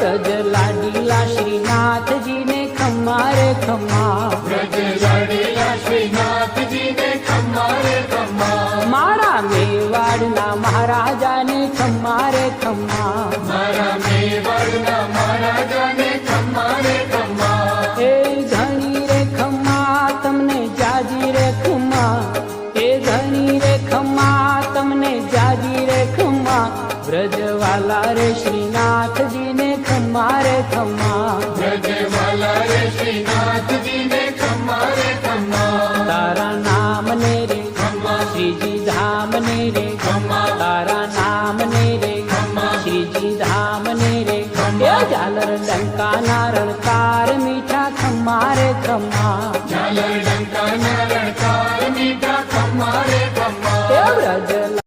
વ્રજ લાડીલા શ્રીનાથજીને ખમ્મા રે ખમ્મા, વ્રજ લાડીલા શ્રીનાથજીને ખમ્મા રે ખમ્મા, મારા મેવાડના મહારાજાને ખમ્મા રે ખમ્મા, મારા મેવાડના મહારાજાને ખમ્મા રે ખમ્મા, એ ધણી રે ખમ્મા તમને જાજી રે ખમ્મા, એ ધણી રે ખમ્મા તમને જાજી રે ખમ્મા, વ્રજવાલા રે શ્રીનાથજીને ખમ્મા રે ખમ્મા, વ્રજવાલા રે શ્રીનાથજીને ખમ્મા રે ખમ્મા, તારા નામ ને રે ખમ્મા, શ્રીજી ધામ ને રે ખમ્મા, તારા નામ ને રે ખમ્મા, શ્રીજી ધામ ને રે એ ઝાલર ડંકા ના રણકાર મીઠા ખમ્મા રે ખમ્મા, ઝાલર